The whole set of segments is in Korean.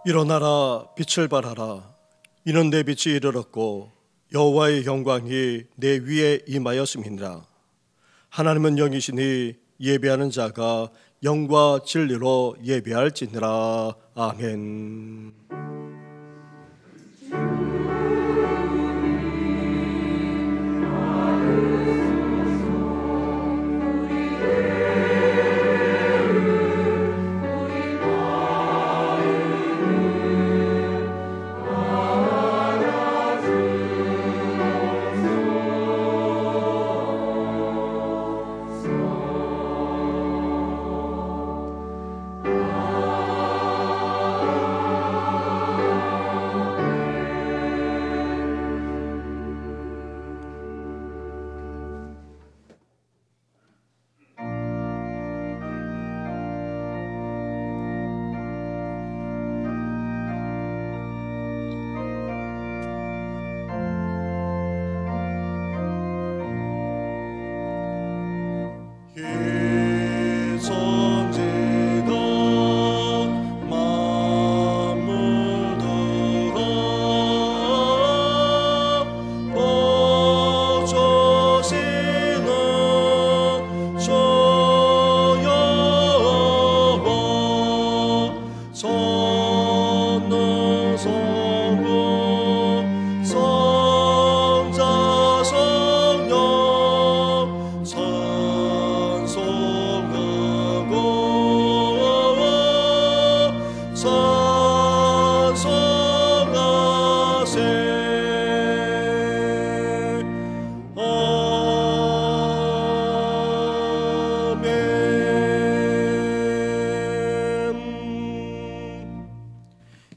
일어나라, 빛을 발하라. 이는 내 빛이 이르렀고 여호와의 영광이 내 위에 임하였음이니라. 하나님은 영이시니 예배하는 자가 영과 진리로 예배할지니라. 아멘.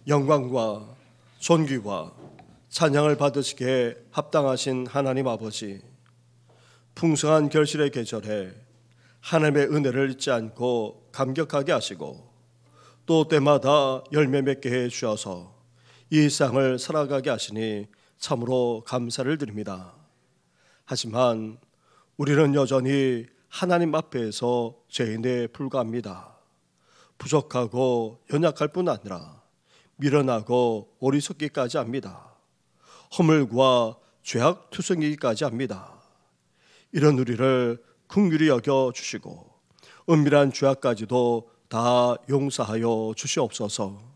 영광과 존귀와 찬양을 받으시기에 합당하신 하나님 아버지, 풍성한 결실의 계절에 하나님의 은혜를 잊지 않고 감격하게 하시고 또 때마다 열매 맺게 해 주셔서 이 일상을 살아가게 하시니 참으로 감사를 드립니다. 하지만 우리는 여전히 하나님 앞에서 죄인에 불과합니다. 부족하고 연약할 뿐 아니라 미련하고 어리석기까지 합니다. 허물과 죄악투성이기까지 합니다. 이런 우리를 긍휼히 여겨 주시고 은밀한 죄악까지도 다 용서하여 주시옵소서.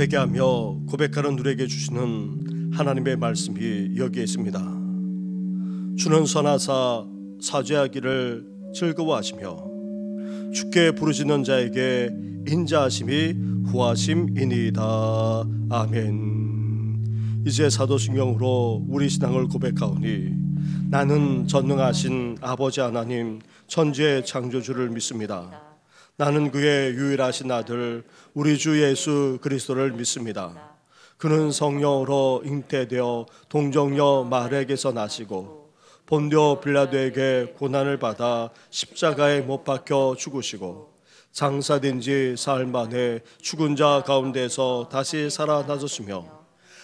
회개하며 고백하는 우리에게 주시는 하나님의 말씀이 여기에 있습니다. 주는 선하사 사죄하기를 즐거워하시며 주께 부르짖는 자에게 인자하심이 후하심이니이다. 아멘. 이제 사도신경으로 우리 신앙을 고백하오니 나는 전능하신 아버지 하나님 천지의 창조주를 믿습니다. 나는 그의 유일하신 아들 우리 주 예수 그리스도를 믿습니다. 그는 성령으로 잉태되어 동정녀 마리아에게서 나시고 본디오 빌라도에게 고난을 받아 십자가에 못 박혀 죽으시고 장사된 지 사흘 만에 죽은 자 가운데서 다시 살아나셨으며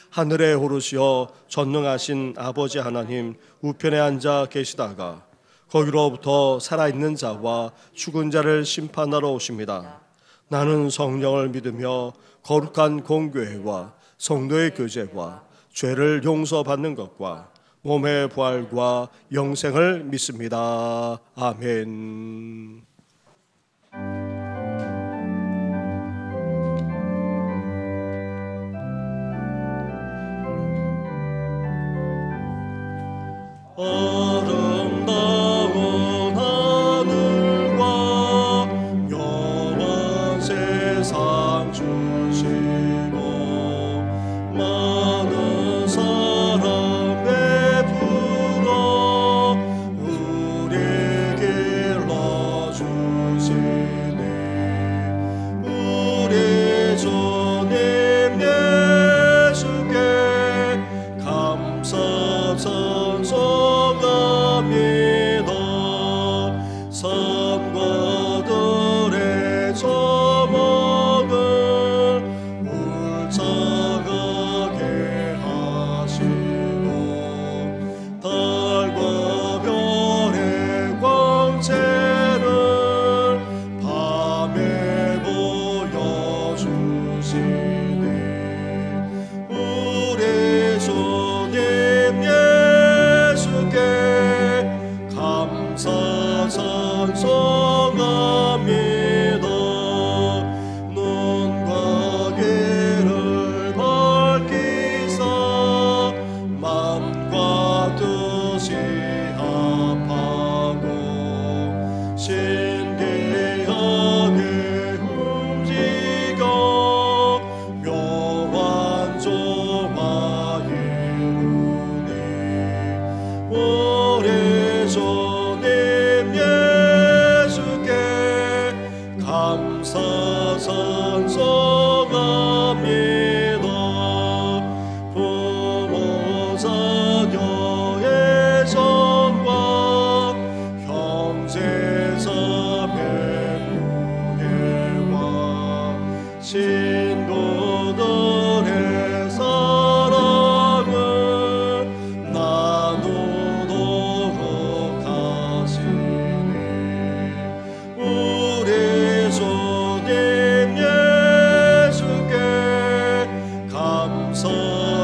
하늘에 오르시어 전능하신 아버지 하나님 우편에 앉아 계시다가 거기로부터 살아있는 자와 죽은 자를 심판하러 오십니다. 나는 성령을 믿으며 거룩한 공교회와 성도의 교제와 죄를 용서받는 것과 몸의 부활과 영생을 믿습니다. 아멘. 아름다운 하늘과 영원 세상 주시고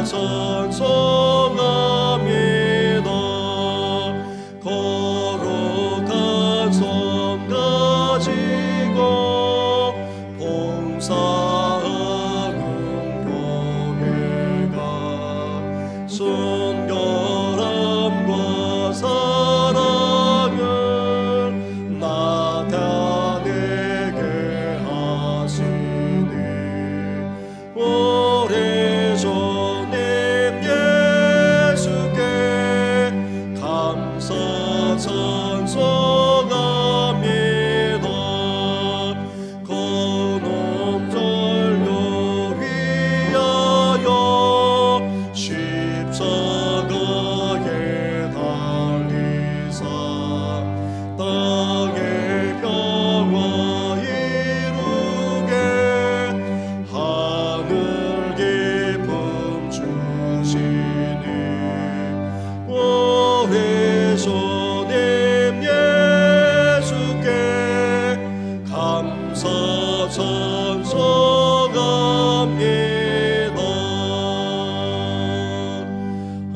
찬송합니다. 거룩한 성 가지고 봉사하는 교회가 순결함과 사랑을 나타내게 하시니 오래전에 예수께 감사 찬송합니다. 건원절로 위하여 십자가에 달리사 땅의 평화 이루게 하늘 기쁨 주시니 오래전에 예수께 감사 찬송합니다.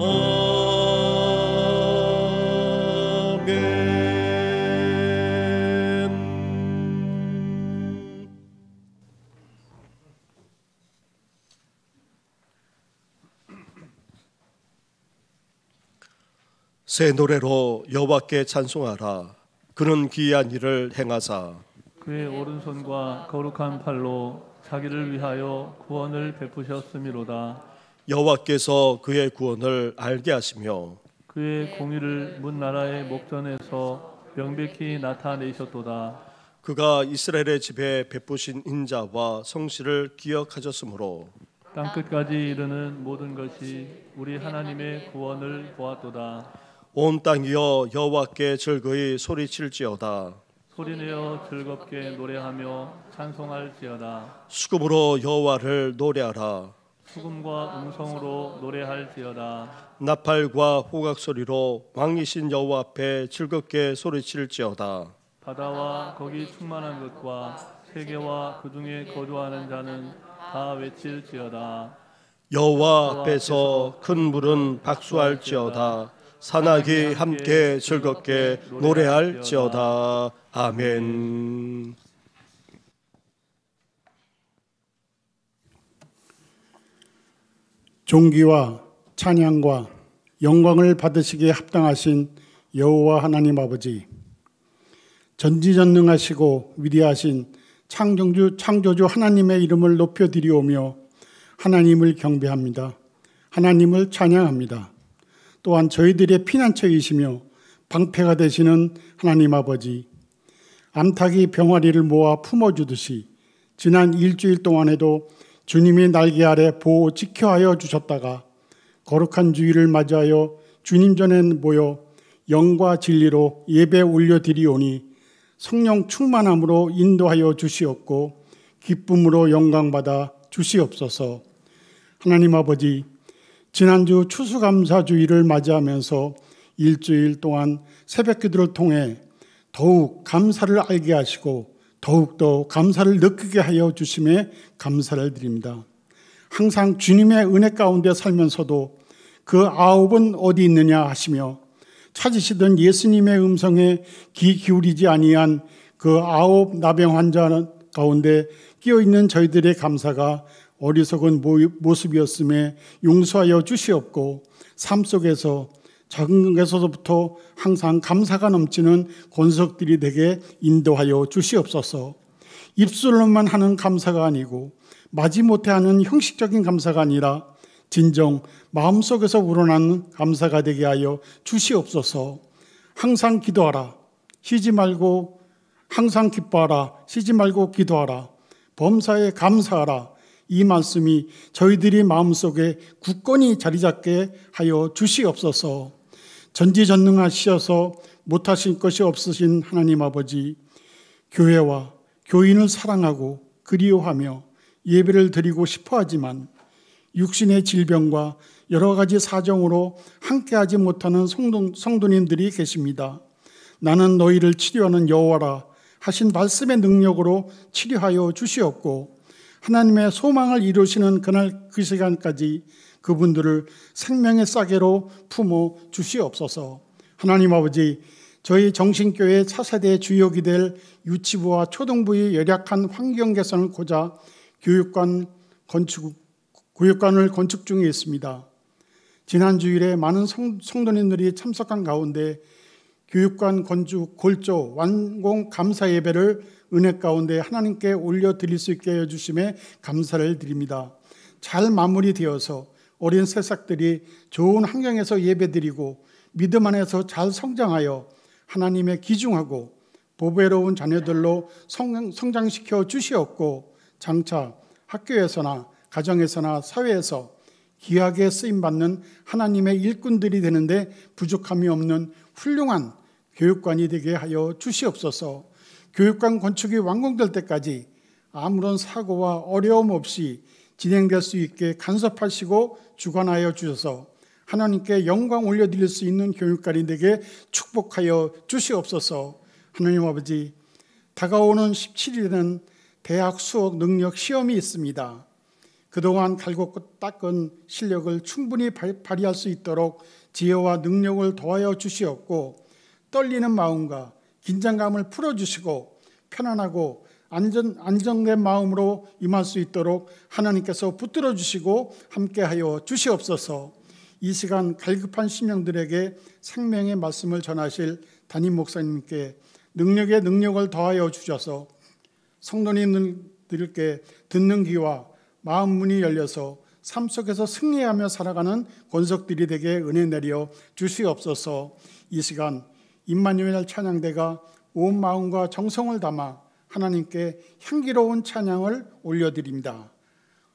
아멘. 새 노래로 여호와께 찬송하라. 그는 기이한 일을 행하사 그의 오른손과 거룩한 팔로 자기를 위하여 구원을 베푸셨음이로다. 여호와께서 그의 구원을 알게 하시며 그의 공의를 문 나라의 목전에서 명백히 나타내셨도다. 그가 이스라엘의 집에 베푸신 인자와 성실을 기억하셨으므로 땅끝까지 이르는 모든 것이 우리 하나님의 구원을 보았도다. 온 땅이여 여호와께 즐거이 소리칠지어다. 소리내어 즐겁게 노래하며 찬송할지어다. 수금으로 여호와를 노래하라. 수금과 음성으로 노래할지어다. 나팔과 호각 소리로 왕이신 여호와 앞에 즐겁게 소리칠지어다. 바다와 거기 충만한 것과 세계와 그 중에 거주하는 자는 다 외칠지어다. 여호와 앞에서 큰 물은 박수할지어다. 산악이 함께 즐겁게 노래할지어다. 아멘. 존귀와 찬양과 영광을 받으시기에 합당하신 여호와 하나님 아버지, 전지전능하시고 위대하신 창조주 하나님의 이름을 높여드리오며 하나님을 경배합니다. 하나님을 찬양합니다. 또한 저희들의 피난처이시며 방패가 되시는 하나님 아버지, 암탉이 병아리를 모아 품어주듯이 지난 일주일 동안에도 주님의 날개 아래 보호 지켜하여 주셨다가 거룩한 주일을 맞이하여 주님 전에 모여 영과 진리로 예배 올려드리오니 성령 충만함으로 인도하여 주시옵고 기쁨으로 영광받아 주시옵소서. 하나님 아버지, 지난주 추수감사주일을 맞이하면서 일주일 동안 새벽기도를 통해 더욱 감사를 알게 하시고 더욱더 감사를 느끼게 하여 주심에 감사를 드립니다. 항상 주님의 은혜 가운데 살면서도 그 아홉은 어디 있느냐 하시며 찾으시던 예수님의 음성에 귀 기울이지 아니한 그 아홉 나병 환자 가운데 끼어있는 저희들의 감사가 어리석은 모습이었음에 용서하여 주시옵고 삶 속에서 작은 것에서부터 항상 감사가 넘치는 권석들이 되게 인도하여 주시옵소서. 입술로만 하는 감사가 아니고 마지못해 하는 형식적인 감사가 아니라 진정 마음속에서 우러나는 감사가 되게 하여 주시옵소서. 항상 기도하라. 쉬지 말고 항상 기뻐하라. 쉬지 말고 기도하라. 범사에 감사하라. 이 말씀이 저희들이 마음속에 굳건히 자리 잡게 하여 주시옵소서. 전지전능하시어서 못하실 것이 없으신 하나님 아버지, 교회와 교인을 사랑하고 그리워하며 예배를 드리고 싶어하지만 육신의 질병과 여러 가지 사정으로 함께하지 못하는 성도님들이 계십니다. 나는 너희를 치료하는 여호와라 하신 말씀의 능력으로 치료하여 주시옵고 하나님의 소망을 이루시는 그날 그 시간까지 그분들을 생명의 싸개로 품어 주시옵소서. 하나님 아버지, 저희 정신교회 차세대 주역이 될 유치부와 초등부의 열악한 환경 개선을 고자 교육관을 건축 중에 있습니다. 지난 주일에 많은 성도님들이 참석한 가운데 교육관 건축 골조 완공 감사 예배를 은혜 가운데 하나님께 올려드릴 수 있게 해주심에 감사를 드립니다. 잘 마무리되어서 어린 새싹들이 좋은 환경에서 예배드리고 믿음 안에서 잘 성장하여 하나님의 귀중하고 보배로운 자녀들로 성장시켜 주시옵고, 장차 학교에서나 가정에서나 사회에서 귀하게 쓰임받는 하나님의 일꾼들이 되는데 부족함이 없는 훌륭한 교육관이 되게 하여 주시옵소서. 교육관 건축이 완공될 때까지 아무런 사고와 어려움 없이 진행될 수 있게 간섭하시고 주관하여 주셔서 하나님께 영광 올려드릴 수 있는 교육관이 되게 축복하여 주시옵소서. 하나님 아버지, 다가오는 17일에는 대학 수학 능력 시험이 있습니다. 그동안 갈고 닦은 실력을 충분히 발휘할 수 있도록 지혜와 능력을 더하여 주시옵고, 떨리는 마음과 긴장감을 풀어주시고 편안하고 안정된 마음으로 임할 수 있도록 하나님께서 붙들어 주시고 함께하여 주시옵소서. 이 시간 갈급한 심령들에게 생명의 말씀을 전하실 담임 목사님께 능력에 능력을 더하여 주셔서 성도님들께 듣는 귀와 마음 문이 열려서 삶 속에서 승리하며 살아가는 권석들이 되게 은혜 내려 주시옵소서. 이 시간 임마누엘 찬양대가 온 마음과 정성을 담아 하나님께 향기로운 찬양을 올려드립니다.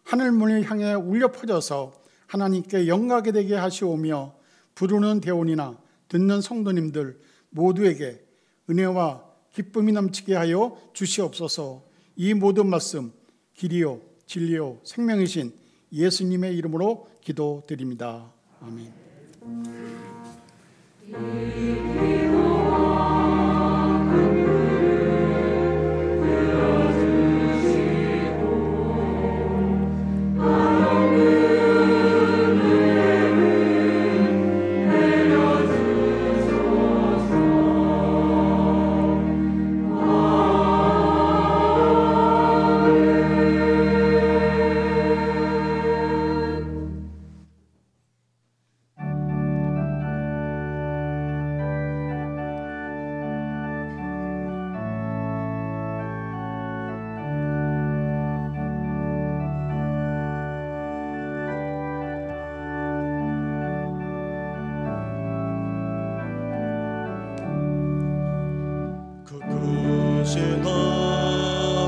하늘문을 향해 울려 퍼져서 하나님께 영광이 되게 하시오며, 부르는 대원이나 듣는 성도님들 모두에게 은혜와 기쁨이 넘치게 하여 주시옵소서. 이 모든 말씀 길이요 진리요 생명이신 예수님의 이름으로 기도드립니다. 아멘.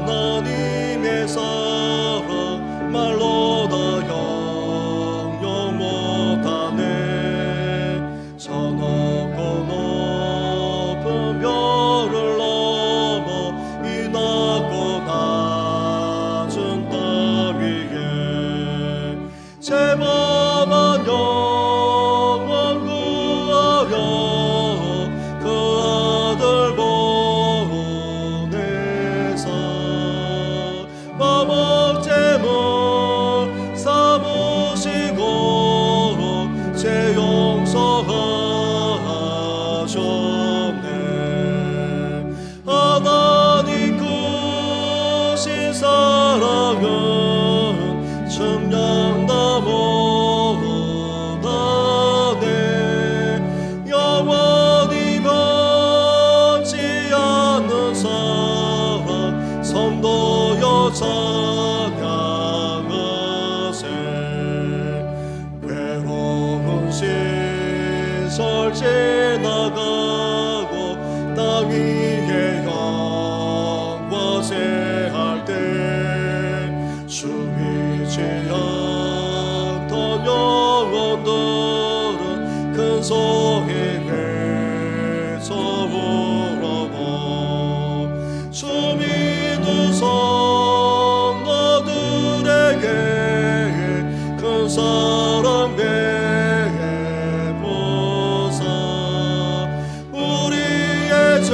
하나님의 사랑 말로 다 형용 못하네. 저 높고 높은 별을 넘어 이 낮고 낮은 땅 위에 제만한 영원 구하려 그 아들 마법제물 삼으시고 제 용서하셨네. 하나님 크신 사랑은 측량다 못하네. 영원히 변치 않는 사랑 성도여 찬양하세. 외로운 시설 지나가고 땅 위에 영과세할 때 숨이지 않던 영혼들은 큰 소리에서 울어보 숨이 두성 너들에게 큰 사랑 베푸사 우리의 죄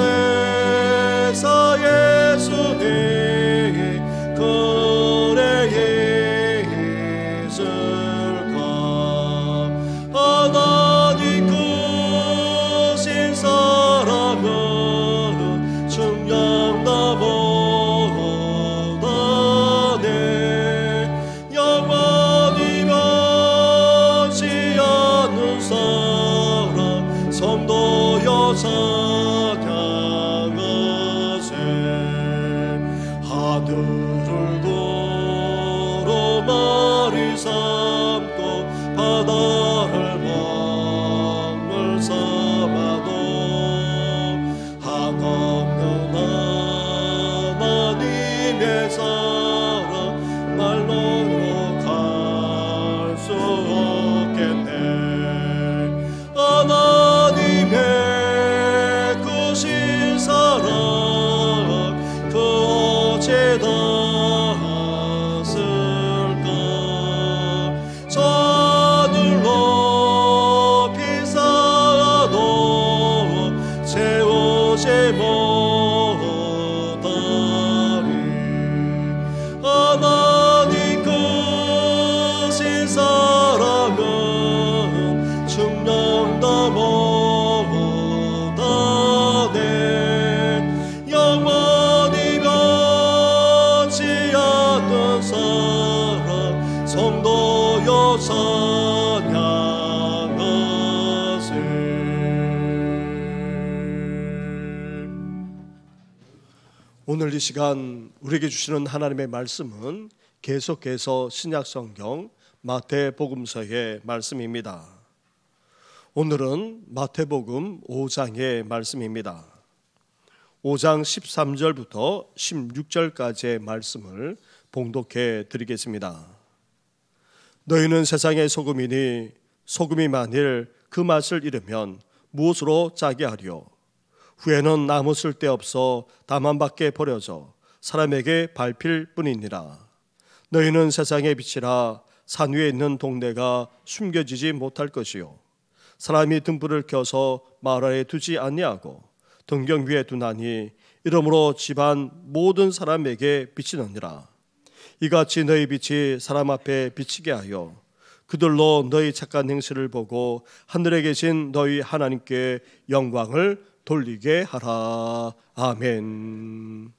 오늘 이 시간 우리에게 주시는 하나님의 말씀은 계속해서 신약성경 마태복음서의 말씀입니다. 오늘은 마태복음 5장의 말씀입니다. 5장 13절부터 16절까지의 말씀을 봉독해 드리겠습니다. 너희는 세상의 소금이니 소금이 만일 그 맛을 잃으면 무엇으로 짜게 하리요? 후에는 아무 쓸데없어 다만 밖에 버려져 사람에게 밟힐 뿐이니라. 너희는 세상의 빛이라. 산 위에 있는 동네가 숨겨지지 못할 것이요 사람이 등불을 켜서 마을 아래 두지 아니하고 등경 위에 두나니 이러므로 집안 모든 사람에게 비치느니라. 이같이 너희 빛이 사람 앞에 비치게 하여 그들로 너희 착한 행실을 보고 하늘에 계신 너희 하나님께 영광을 돌리게 하라. 아멘.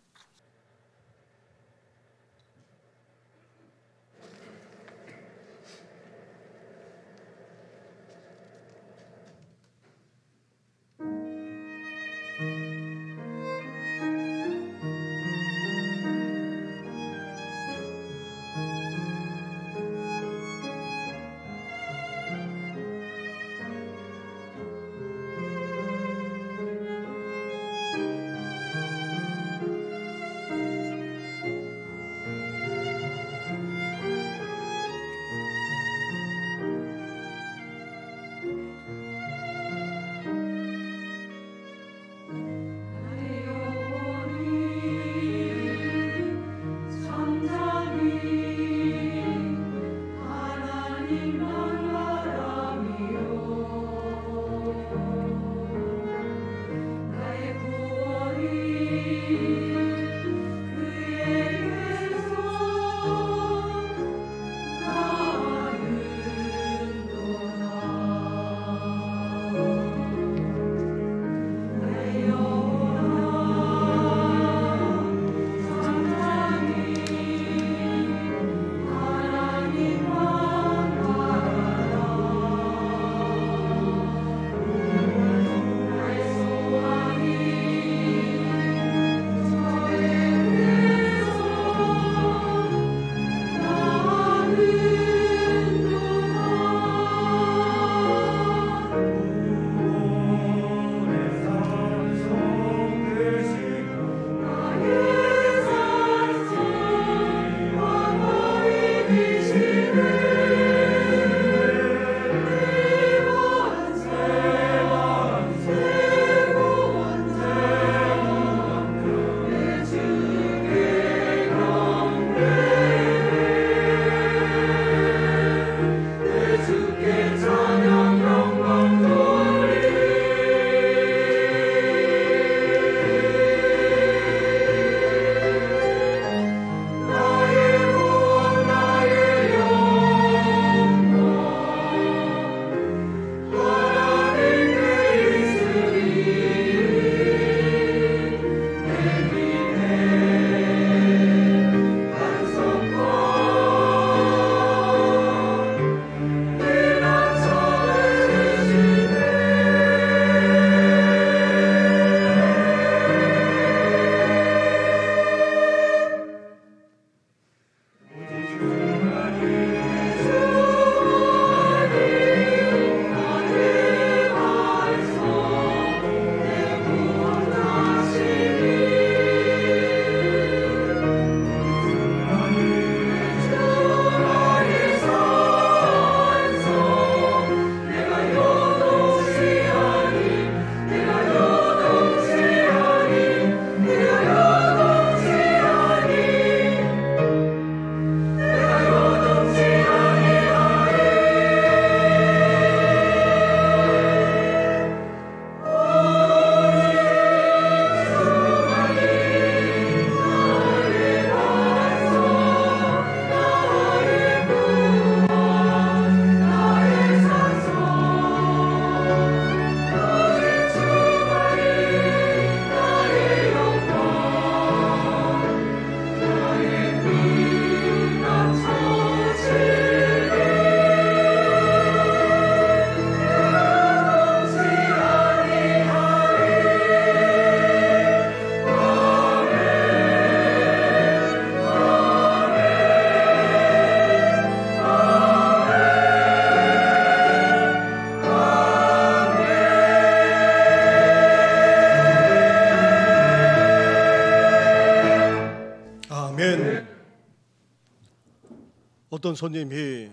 어떤 손님이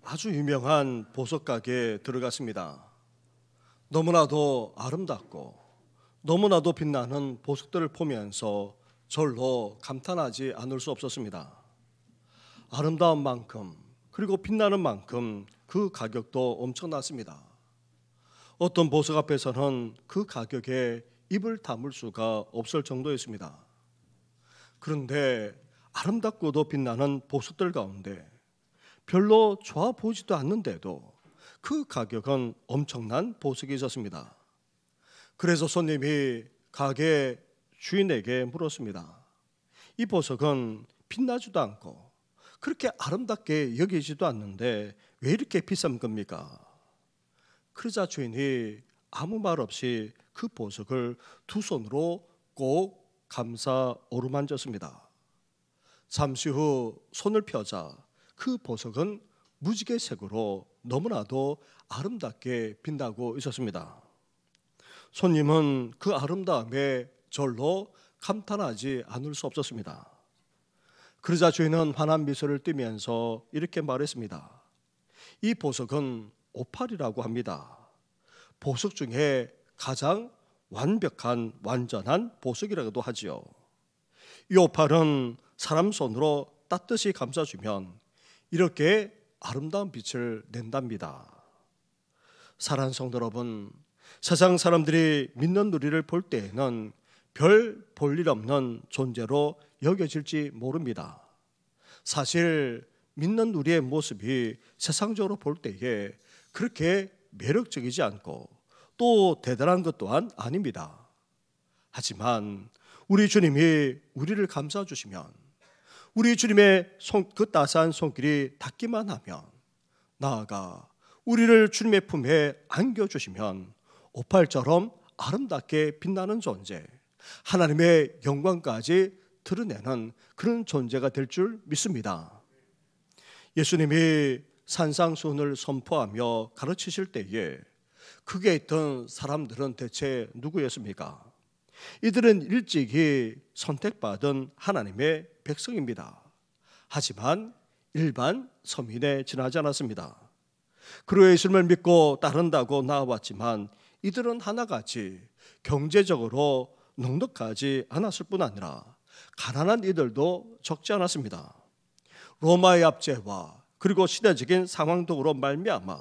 아주 유명한 보석 가게에 들어갔습니다. 너무나도 아름답고 너무나도 빛나는 보석들을 보면서 절로 감탄하지 않을 수 없었습니다. 아름다운 만큼 그리고 빛나는 만큼 그 가격도 엄청났습니다. 어떤 보석 앞에서는 그 가격에 입을 다물 수가 없을 정도였습니다. 그런데 아름답고도 빛나는 보석들 가운데 별로 좋아 보이지도 않는데도 그 가격은 엄청난 보석이 있었습니다. 그래서 손님이 가게 주인에게 물었습니다. 이 보석은 빛나지도 않고 그렇게 아름답게 여기지도 않는데 왜 이렇게 비싼 겁니까? 그러자 주인이 아무 말 없이 그 보석을 두 손으로 꼭 감싸 어루만졌습니다. 잠시 후 손을 펴자 그 보석은 무지개색으로 너무나도 아름답게 빛나고 있었습니다. 손님은 그 아름다움에 절로 감탄하지 않을 수 없었습니다. 그러자 주인은 환한 미소를 띠면서 이렇게 말했습니다. 이 보석은 오팔이라고 합니다. 보석 중에 가장 완벽한 완전한 보석이라고도 하지요. 이 오팔은 사람 손으로 따뜻이 감싸주면 이렇게 아름다운 빛을 낸답니다. 사랑하는 성도 여러분, 세상 사람들이 믿는 우리를 볼 때에는 별 볼 일 없는 존재로 여겨질지 모릅니다. 사실 믿는 우리의 모습이 세상적으로 볼 때에 그렇게 매력적이지 않고 또 대단한 것 또한 아닙니다. 하지만 우리 주님이 우리를 감싸주시면, 우리 주님의 그 따스한 손길이 닿기만 하면, 나아가 우리를 주님의 품에 안겨주시면 오팔처럼 아름답게 빛나는 존재, 하나님의 영광까지 드러내는 그런 존재가 될 줄 믿습니다. 예수님이 산상수훈을 선포하며 가르치실 때에 그게 있던 사람들은 대체 누구였습니까? 이들은 일찍이 선택받은 하나님의 백성입니다. 하지만 일반 서민에 지나지 않았습니다. 그로 예수님을 믿고 따른다고 나와왔지만 이들은 하나같이 경제적으로 넉넉하지 않았을 뿐 아니라 가난한 이들도 적지 않았습니다. 로마의 압제와 그리고 시대적인 상황 등으로 말미암아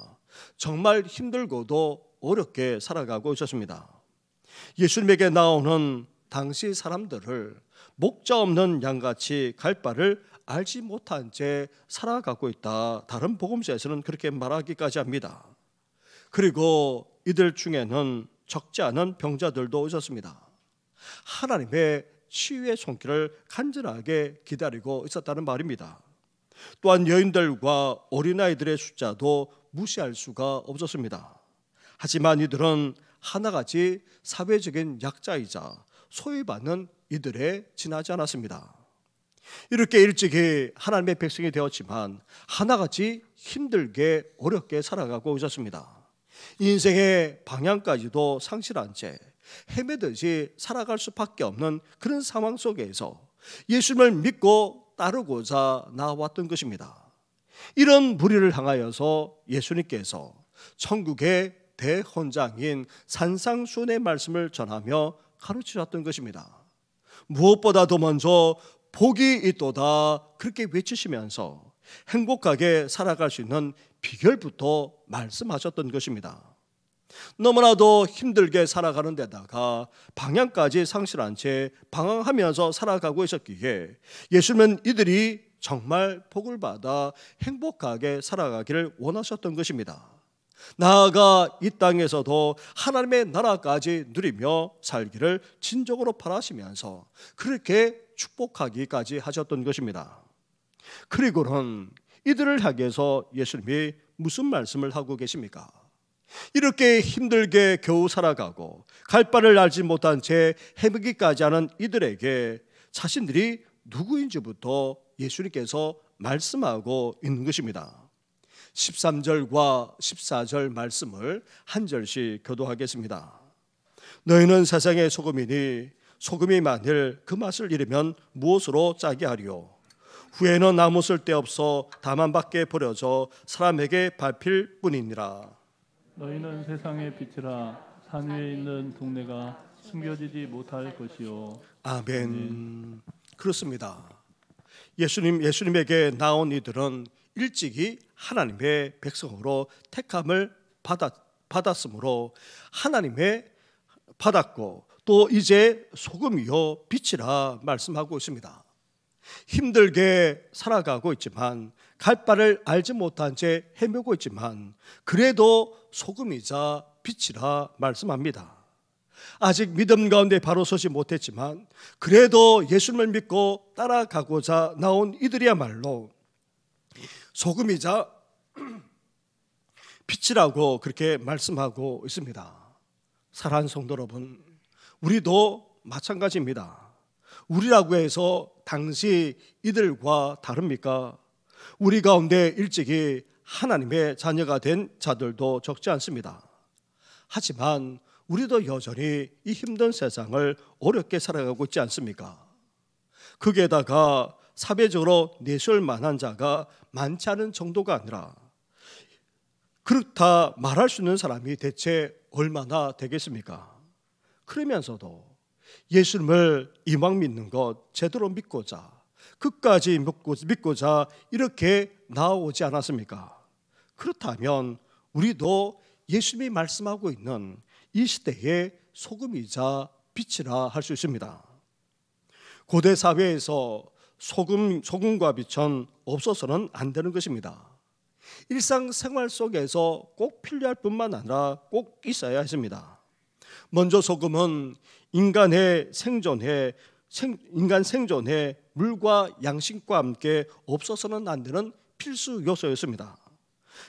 정말 힘들고도 어렵게 살아가고 있었습니다. 예수님에게 나오는 당시 사람들을 목자 없는 양같이 갈 바를 알지 못한 채 살아가고 있다. 다른 복음서에서는 그렇게 말하기까지 합니다. 그리고 이들 중에는 적지 않은 병자들도 있었습니다. 하나님의 치유의 손길을 간절하게 기다리고 있었다는 말입니다. 또한 여인들과 어린아이들의 숫자도 무시할 수가 없었습니다. 하지만 이들은 하나같이 사회적인 약자이자 소외받는 이들에 지나지 않았습니다. 이렇게 일찍이 하나님의 백성이 되었지만 하나같이 힘들게 어렵게 살아가고 있었습니다. 인생의 방향까지도 상실한 채 헤매듯이 살아갈 수밖에 없는 그런 상황 속에서 예수님을 믿고 따르고자 나왔던 것입니다. 이런 무리를 향하여서 예수님께서 천국의 대헌장인 산상수훈의 말씀을 전하며 가르치셨던 것입니다. 무엇보다도 먼저 복이 있도다 그렇게 외치시면서 행복하게 살아갈 수 있는 비결부터 말씀하셨던 것입니다. 너무나도 힘들게 살아가는 데다가 방향까지 상실한 채 방황하면서 살아가고 있었기에 예수님은 이들이 정말 복을 받아 행복하게 살아가기를 원하셨던 것입니다. 나아가 이 땅에서도 하나님의 나라까지 누리며 살기를 진정으로 바라시면서 그렇게 축복하기까지 하셨던 것입니다. 그리고는 이들을 향해서 예수님이 무슨 말씀을 하고 계십니까? 이렇게 힘들게 겨우 살아가고 갈 바를 알지 못한 채 헤매기까지 하는 이들에게 자신들이 누구인지부터 예수님께서 말씀하고 있는 것입니다. 13절과 14절 말씀을 한 절씩 교도하겠습니다. 너희는 세상의 소금이니 소금이 만일 그 맛을 잃으면 무엇으로 짜게 하리요? 후에는 아무 쓸데없어 다만 밖에 버려져 사람에게 밟힐 뿐이니라. 너희는 세상의 빛이라. 산 위에 있는 동네가 숨겨지지 못할 것이요. 아멘. 그렇습니다. 예수님에게 나온 이들은 일찍이 하나님의 백성으로 택함을 받았으므로 하나님의 받았고 또 이제 소금이요 빛이라 말씀하고 있습니다. 힘들게 살아가고 있지만 갈 바를 알지 못한 채 헤매고 있지만 그래도 소금이자 빛이라 말씀합니다. 아직 믿음 가운데 바로 서지 못했지만 그래도 예수님을 믿고 따라가고자 나온 이들이야말로 소금이자 빛이라고 그렇게 말씀하고 있습니다. 사랑하는 성도 여러분, 우리도 마찬가지입니다. 우리라고 해서 당시 이들과 다릅니까? 우리 가운데 일찍이 하나님의 자녀가 된 자들도 적지 않습니다. 하지만 우리도 여전히 이 힘든 세상을 어렵게 살아가고 있지 않습니까? 거기에다가 사회적으로 내세울 만한 자가 많지 않은 정도가 아니라 그렇다 말할 수 있는 사람이 대체 얼마나 되겠습니까? 그러면서도 예수님을 이왕 믿는 것 제대로 믿고자 끝까지 믿고자 이렇게 나아오지 않았습니까? 그렇다면 우리도 예수님이 말씀하고 있는 이 시대의 소금이자 빛이라 할 수 있습니다. 고대 사회에서 소금과 빛은 없어서는 안 되는 것입니다. 일상생활 속에서 꼭 필요할 뿐만 아니라 꼭 있어야 했습니다. 먼저 소금은 인간 생존에 물과 양식과 함께 없어서는 안 되는 필수 요소였습니다.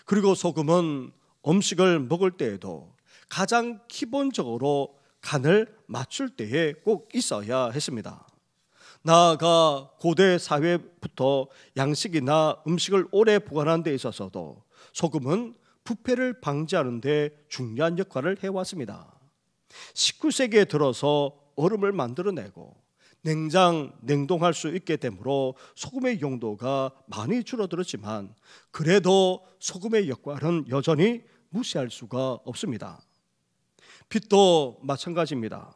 그리고 소금은 음식을 먹을 때에도 가장 기본적으로 간을 맞출 때에 꼭 있어야 했습니다. 나아가 고대 사회부터 양식이나 음식을 오래 보관하는 데 있어서도 소금은 부패를 방지하는 데 중요한 역할을 해왔습니다. 19세기에 들어서 얼음을 만들어내고 냉동할 수 있게 되므로 소금의 용도가 많이 줄어들었지만 그래도 소금의 역할은 여전히 무시할 수가 없습니다. 빛도 마찬가지입니다.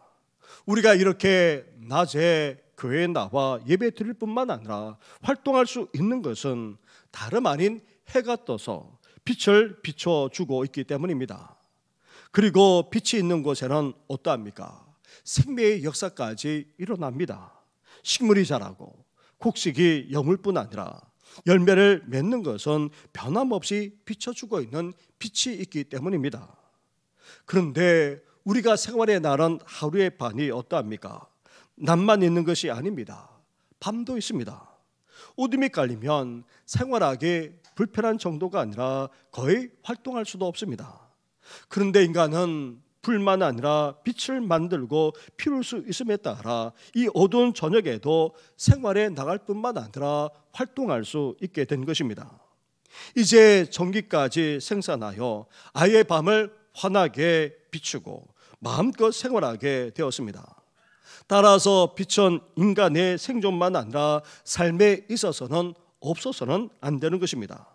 우리가 이렇게 낮에 교회에 나와 예배 드릴 뿐만 아니라 활동할 수 있는 것은 다름 아닌 해가 떠서 빛을 비춰주고 있기 때문입니다. 그리고 빛이 있는 곳에는 어떠합니까? 생명의 역사까지 일어납니다. 식물이 자라고 곡식이 여물 뿐 아니라 열매를 맺는 것은 변함없이 비춰주고 있는 빛이 있기 때문입니다. 그런데 우리가 생활에 나른 하루의 반이 어떠합니까? 낮만 있는 것이 아닙니다. 밤도 있습니다. 어둠이 깔리면 생활하기 불편한 정도가 아니라 거의 활동할 수도 없습니다. 그런데 인간은 불만 아니라 빛을 만들고 피울 수 있음에 따라 이 어두운 저녁에도 생활에 나갈 뿐만 아니라 활동할 수 있게 된 것입니다. 이제 전기까지 생산하여 아예 밤을 환하게 비추고 마음껏 생활하게 되었습니다. 따라서 빛은 인간의 생존만 아니라 삶에 있어서는 없어서는 안 되는 것입니다.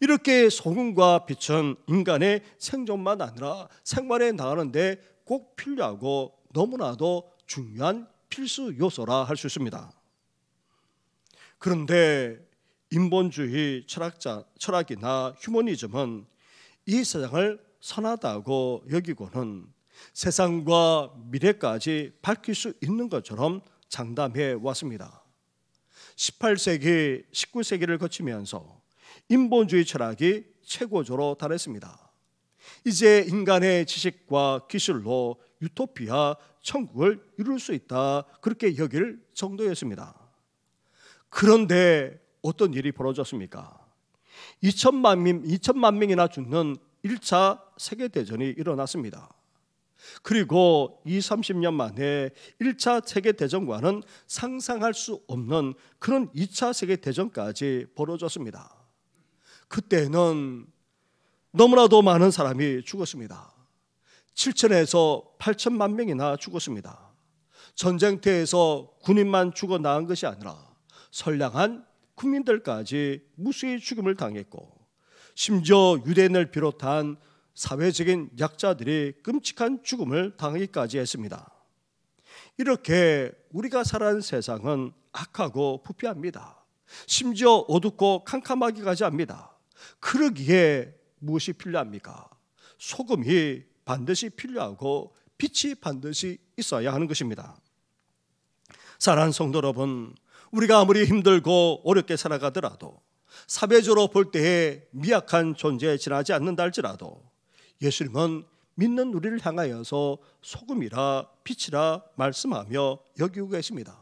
이렇게 소금과 빛은 인간의 생존만 아니라 생활에 나가는데 꼭 필요하고 너무나도 중요한 필수 요소라 할 수 있습니다. 그런데 인본주의 철학이나 휴머니즘은 이 세상을 선하다고 여기고는 세상과 미래까지 밝힐 수 있는 것처럼 장담해 왔습니다. 18세기, 19세기를 거치면서 인본주의 철학이 최고조로 달했습니다. 이제 인간의 지식과 기술로 유토피아, 천국을 이룰 수 있다 그렇게 여길 정도였습니다. 그런데 어떤 일이 벌어졌습니까? 2천만 명이나 죽는 1차 세계대전이 일어났습니다. 그리고 30년 만에 1차 세계대전과는 상상할 수 없는 그런 2차 세계대전까지 벌어졌습니다. 그때는 너무나도 많은 사람이 죽었습니다. 7천에서 8천만 명이나 죽었습니다. 전쟁터에서 군인만 죽어 나간 것이 아니라 선량한 국민들까지 무수히 죽임을 당했고 심지어 유대인을 비롯한 사회적인 약자들이 끔찍한 죽음을 당하기까지 했습니다. 이렇게 우리가 살아가는 세상은 악하고 부패합니다. 심지어 어둡고 캄캄하기까지 합니다. 그러기에 무엇이 필요합니까? 소금이 반드시 필요하고 빛이 반드시 있어야 하는 것입니다. 사랑하는 성도 여러분, 우리가 아무리 힘들고 어렵게 살아가더라도 사회적으로 볼 때에 미약한 존재에 지나지 않는다 할지라도 예수님은 믿는 우리를 향하여서 소금이라 빛이라 말씀하며 여기고 계십니다.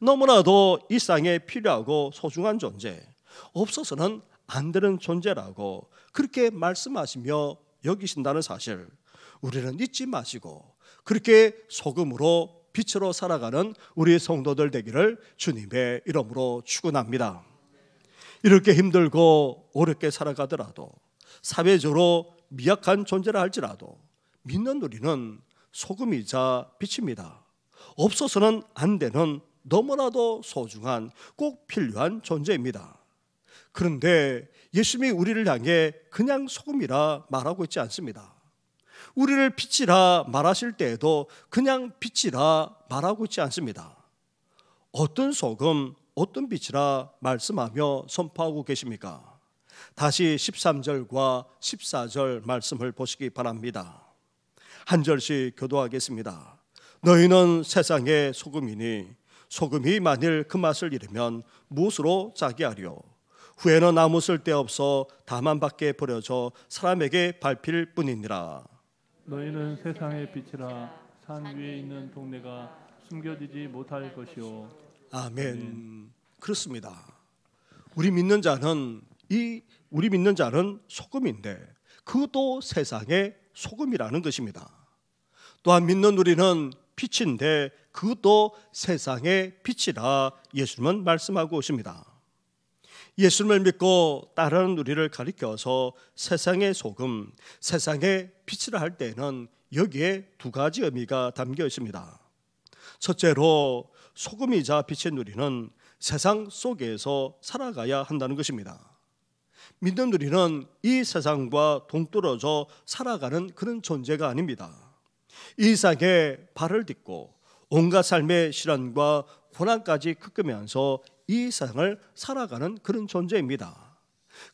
너무나도 이 세상에 필요하고 소중한 존재, 없어서는 안 되는 존재라고 그렇게 말씀하시며 여기신다는 사실, 우리는 잊지 마시고 그렇게 소금으로 빛으로 살아가는 우리 성도들 되기를 주님의 이름으로 축원합니다. 이렇게 힘들고 어렵게 살아가더라도 사회적으로 미약한 존재라 할지라도 믿는 우리는 소금이자 빛입니다. 없어서는 안 되는 너무나도 소중한 꼭 필요한 존재입니다. 그런데 예수님이 우리를 향해 그냥 소금이라 말하고 있지 않습니다. 우리를 빛이라 말하실 때에도 그냥 빛이라 말하고 있지 않습니다. 어떤 소금, 어떤 빛이라 말씀하며 선포하고 계십니까? 다시 13절과 14절 말씀을 보시기 바랍니다. 한 절씩 교도하겠습니다. 너희는 세상의 소금이니 소금이 만일 그 맛을 잃으면 무엇으로 짜게 하려? 후에는 아무 쓸데없어 다만 밖에 버려져 사람에게 밟힐 뿐이니라. 너희는 세상의 빛이라. 산 위에 있는 동네가 숨겨지지 못할 것이요. 아멘. 그렇습니다. 우리 믿는 자는 소금인데 그것도 세상의 소금이라는 것입니다. 또한 믿는 우리는 빛인데 그것도 세상의 빛이라 예수님은 말씀하고 오십니다. 예수님을 믿고 따르는 우리를 가리켜서 세상의 소금, 세상의 빛이라 할 때는 여기에 두 가지 의미가 담겨 있습니다. 첫째로 소금이자 빛인 우리는 세상 속에서 살아가야 한다는 것입니다. 믿는 우리는 이 세상과 동떨어져 살아가는 그런 존재가 아닙니다. 이 세상에 발을 딛고 온갖 삶의 시련과 고난까지 겪으면서 이 세상을 살아가는 그런 존재입니다.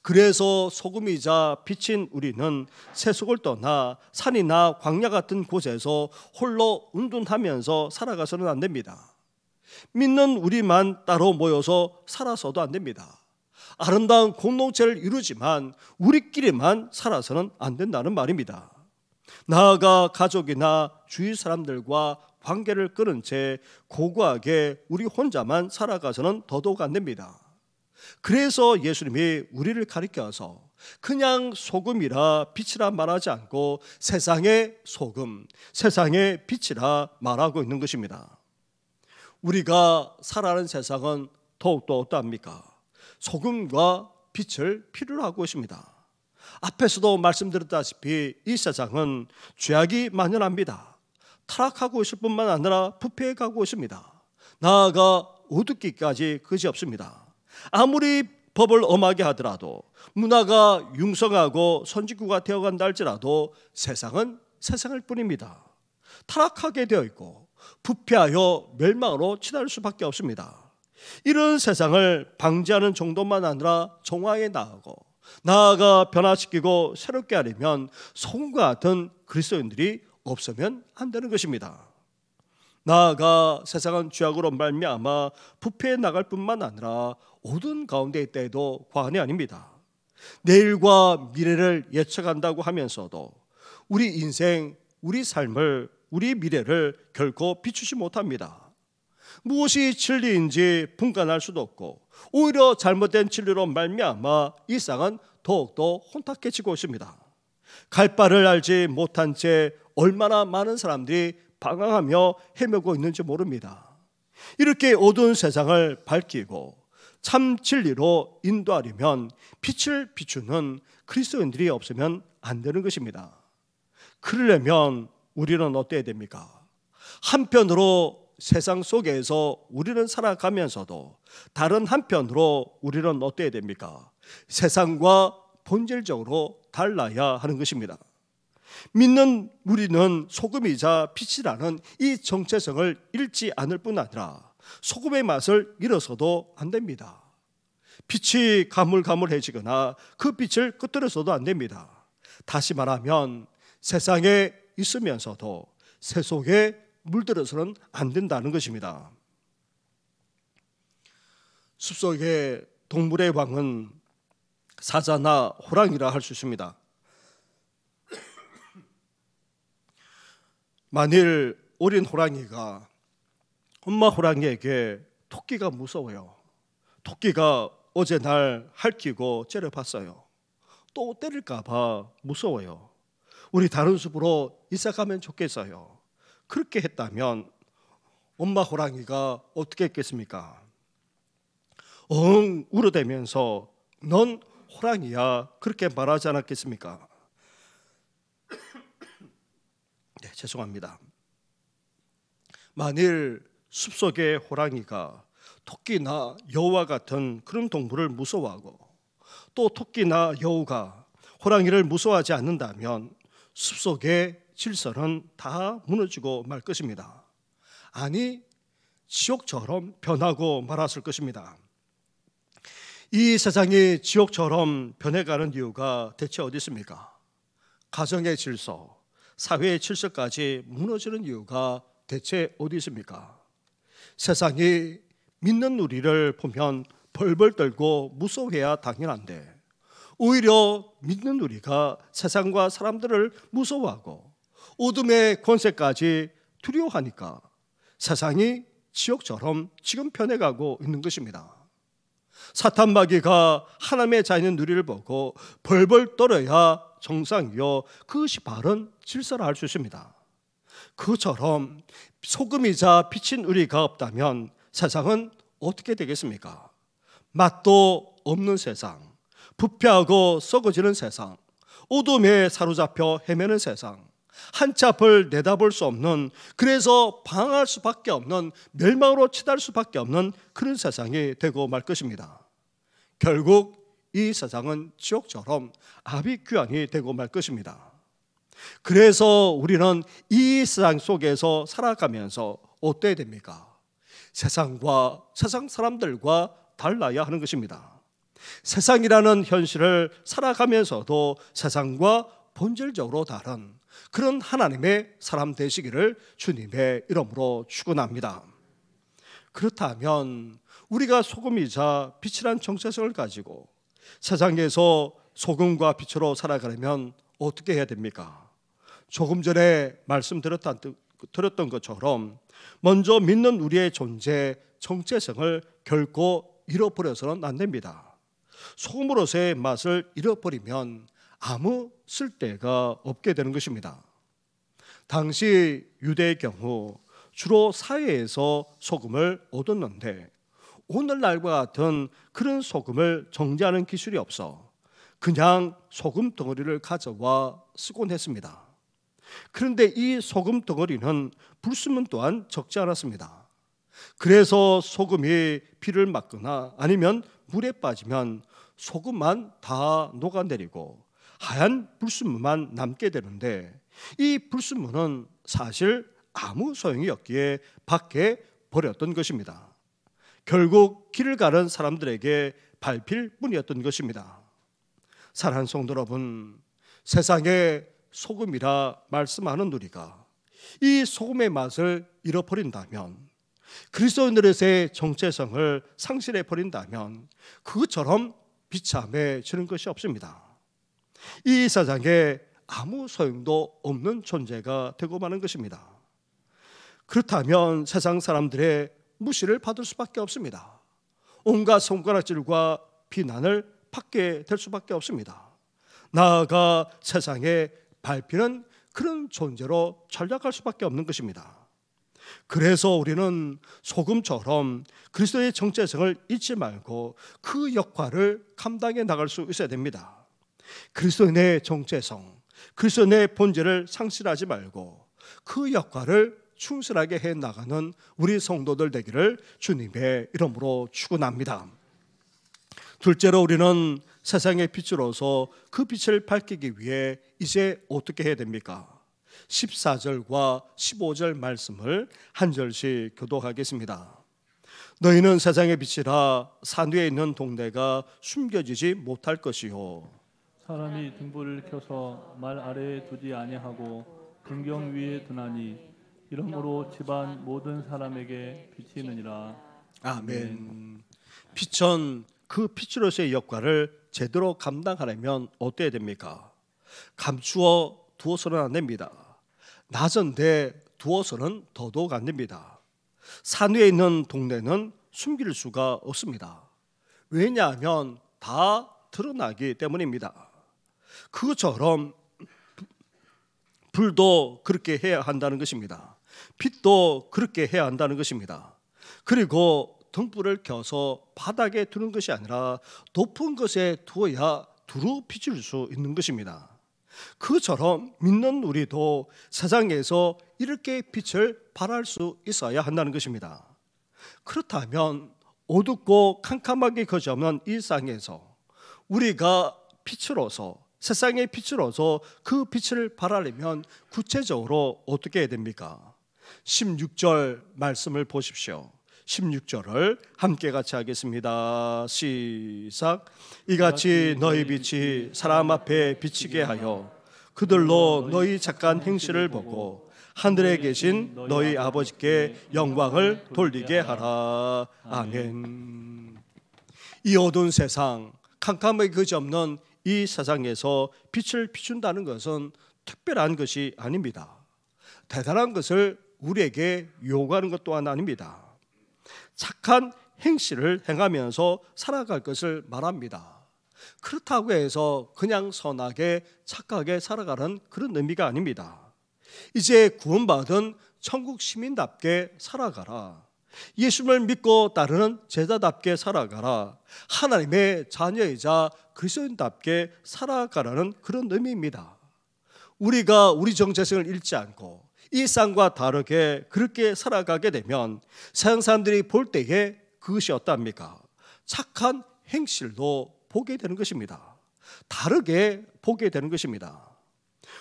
그래서 소금이자 빛인 우리는 세속을 떠나 산이나 광야 같은 곳에서 홀로 운둔하면서 살아가서는 안 됩니다. 믿는 우리만 따로 모여서 살아서도 안 됩니다. 아름다운 공동체를 이루지만 우리끼리만 살아서는 안 된다는 말입니다. 나아가 가족이나 주위 사람들과 관계를 끊은 채 고고하게 우리 혼자만 살아가서는 더더욱 안 됩니다. 그래서 예수님이 우리를 가리켜서 그냥 소금이라 빛이라 말하지 않고 세상의 소금, 세상의 빛이라 말하고 있는 것입니다. 우리가 살아가는 세상은 더욱더 어떠합니까? 소금과 빛을 필요로 하고 있습니다. 앞에서도 말씀드렸다시피 이 세상은 죄악이 만연합니다. 타락하고 있을 뿐만 아니라 부패해 가고 있습니다. 나아가 어둡기까지 그지없습니다. 아무리 법을 엄하게 하더라도 문화가 융성하고 선진국가 되어간다 할지라도 세상은 세상일 뿐입니다. 타락하게 되어 있고 부패하여 멸망으로 치달을 수밖에 없습니다. 이런 세상을 방지하는 정도만 아니라 정화해 나가고 나아가 변화시키고 새롭게 하려면 소금과 같은 그리스도인들이 없으면 안 되는 것입니다. 나아가 세상은 죄악으로 말미암아 부패해 나갈 뿐만 아니라 어두운 가운데 있다 해도 과언이 아닙니다. 내일과 미래를 예측한다고 하면서도 우리 인생, 우리 삶을, 우리 미래를 결코 비추지 못합니다. 무엇이 진리인지 분간할 수도 없고 오히려 잘못된 진리로 말미암아 이 세상은 더욱더 혼탁해지고 있습니다. 갈 바를 알지 못한 채 얼마나 많은 사람들이 방황하며 헤매고 있는지 모릅니다. 이렇게 어두운 세상을 밝히고 참 진리로 인도하려면 빛을 비추는 그리스도인들이 없으면 안 되는 것입니다. 그러려면 우리는 어때야 됩니까? 한편으로 세상 속에서 우리는 살아가면서도 다른 한편으로 우리는 어때야 됩니까? 세상과 본질적으로 달라야 하는 것입니다. 믿는 우리는 소금이자 빛이라는 이 정체성을 잃지 않을 뿐 아니라 소금의 맛을 잃어서도 안 됩니다. 빛이 가물가물해지거나 그 빛을 끄트려서도 안 됩니다. 다시 말하면 세상에 있으면서도 새 속에 물들어서는 안 된다는 것입니다. 숲속의 동물의 왕은 사자나 호랑이라 할 수 있습니다. 만일 어린 호랑이가 엄마 호랑이에게 토끼가 무서워요. 토끼가 어제 날 핥히고 째려봤어요. 또 때릴까 봐 무서워요. 우리 다른 숲으로 이사 가면 좋겠어요. 그렇게 했다면 엄마 호랑이가 어떻게 했겠습니까? 엉 울어대면서 넌 호랑이야 그렇게 말하지 않았겠습니까? 네, 죄송합니다. 만일 숲속의 호랑이가 토끼나 여우와 같은 그런 동물을 무서워하고 또 토끼나 여우가 호랑이를 무서워하지 않는다면 숲속의 질서는 다 무너지고 말 것입니다. 아니, 지옥처럼 변하고 말았을 것입니다. 이 세상이 지옥처럼 변해가는 이유가 대체 어디 있습니까? 가정의 질서, 사회의 질서까지 무너지는 이유가 대체 어디 있습니까? 세상이 믿는 우리를 보면 벌벌 떨고 무서워해야 당연한데 오히려 믿는 우리가 세상과 사람들을 무서워하고 어둠의 권세까지 두려워하니까 세상이 지옥처럼 지금 변해가고 있는 것입니다. 사탄 마귀가 하나님의 자녀인 우리를 보고 벌벌 떨어야 정상이요 그것이 바른 질서라 할 수 있습니다. 그처럼 소금이자 빛인 우리가 없다면 세상은 어떻게 되겠습니까? 맛도 없는 세상, 부패하고 썩어지는 세상, 어둠에 사로잡혀 헤매는 세상, 한치 앞을 내다볼 수 없는, 그래서 방황할 수밖에 없는, 멸망으로 치달 수밖에 없는 그런 세상이 되고 말 것입니다. 결국 이 세상은 지옥처럼 아비규환이 되고 말 것입니다. 그래서 우리는 이 세상 속에서 살아가면서 어때야 됩니까? 세상과 세상 사람들과 달라야 하는 것입니다. 세상이라는 현실을 살아가면서도 세상과 본질적으로 다른 그런 하나님의 사람 되시기를 주님의 이름으로 축원합니다. 그렇다면 우리가 소금이자 빛이란 정체성을 가지고 세상에서 소금과 빛으로 살아가려면 어떻게 해야 됩니까? 조금 전에 말씀드렸던 것처럼 먼저 믿는 우리의 존재, 정체성을 결코 잃어버려서는 안 됩니다. 소금으로서의 맛을 잃어버리면 아무 쓸데가 없게 되는 것입니다. 당시 유대의 경우 주로 사회에서 소금을 얻었는데 오늘날과 같은 그런 소금을 정제하는 기술이 없어 그냥 소금 덩어리를 가져와 쓰곤 했습니다. 그런데 이 소금 덩어리는 불순물 또한 적지 않았습니다. 그래서 소금이 피를 맞거나 아니면 물에 빠지면 소금만 다 녹아내리고 하얀 불순물만 남게 되는데 이 불순물은 사실 아무 소용이 없기에 밖에 버렸던 것입니다. 결국 길을 가는 사람들에게 밟힐 뿐이었던 것입니다. 사랑하는 성도 여러분, 세상에 소금이라 말씀하는 우리가 이 소금의 맛을 잃어버린다면, 그리스도인들의 정체성을 상실해 버린다면 그것처럼 비참해지는 것이 없습니다. 이 세상에 아무 소용도 없는 존재가 되고 마는 것입니다. 그렇다면 세상 사람들의 무시를 받을 수밖에 없습니다. 온갖 손가락질과 비난을 받게 될 수밖에 없습니다. 나아가 세상에 밟히는 그런 존재로 전락할 수밖에 없는 것입니다. 그래서 우리는 소금처럼 그리스도의 정체성을 잊지 말고 그 역할을 감당해 나갈 수 있어야 됩니다. 그리스도인의 정체성, 그리스도인의 본질을 상실하지 말고 그 역할을 충실하게 해 나가는 우리 성도들 되기를 주님의 이름으로 축원합니다. 둘째로 우리는 세상의 빛으로서 그 빛을 밝히기 위해 이제 어떻게 해야 됩니까? 14절과 15절 말씀을 한 절씩 교독하겠습니다. 너희는 세상의 빛이라 산 위에 있는 동네가 숨겨지지 못할 것이요 사람이 등불을 켜서 말 아래에 두지 아니하고 등경 위에 두나니 이러므로 집안 모든 사람에게 비치느니라. 아멘. 빛은 그 빛으로서의 역할을 제대로 감당하려면 어때야 됩니까? 감추어 두어서는 안 됩니다. 낮은데 두어서는 더더욱 안 됩니다. 산 위에 있는 동네는 숨길 수가 없습니다. 왜냐하면 다 드러나기 때문입니다. 그것처럼 불도 그렇게 해야 한다는 것입니다. 빛도 그렇게 해야 한다는 것입니다. 그리고 등불을 켜서 바닥에 두는 것이 아니라 높은 것에 두어야 두루 비출 수 있는 것입니다. 그처럼 믿는 우리도 세상에서 이렇게 빛을 발할 수 있어야 한다는 것입니다. 그렇다면 어둡고 캄캄하게 거주하는 일상에서 우리가 빛으로서 세상의 빛으로서 그 빛을 발하려면 구체적으로 어떻게 해야 됩니까? 16절 말씀을 보십시오. 16절을 함께 같이 하겠습니다. 시작. 이같이 너희 빛이 사람 앞에 비치게 하여 그들로 너희 착한 행실을 보고 하늘에 계신 너희 아버지께 영광을 돌리게 하라. 아멘. 이 어두운 세상, 캄캄하게 그지없는 이 세상에서 빛을 비춘다는 것은 특별한 것이 아닙니다. 대단한 것을 우리에게 요구하는 것 또한 아닙니다. 착한 행실을 행하면서 살아갈 것을 말합니다. 그렇다고 해서 그냥 선하게 착하게 살아가는 그런 의미가 아닙니다. 이제 구원받은 천국 시민답게 살아가라. 예수를 믿고 따르는 제자답게 살아가라. 하나님의 자녀이자 그리스도인답게 살아가라는 그런 의미입니다. 우리가 우리 정체성을 잃지 않고 일상과 다르게 그렇게 살아가게 되면 세상 사람들이 볼 때에 그것이 어떠합니까? 착한 행실도 보게 되는 것입니다. 다르게 보게 되는 것입니다.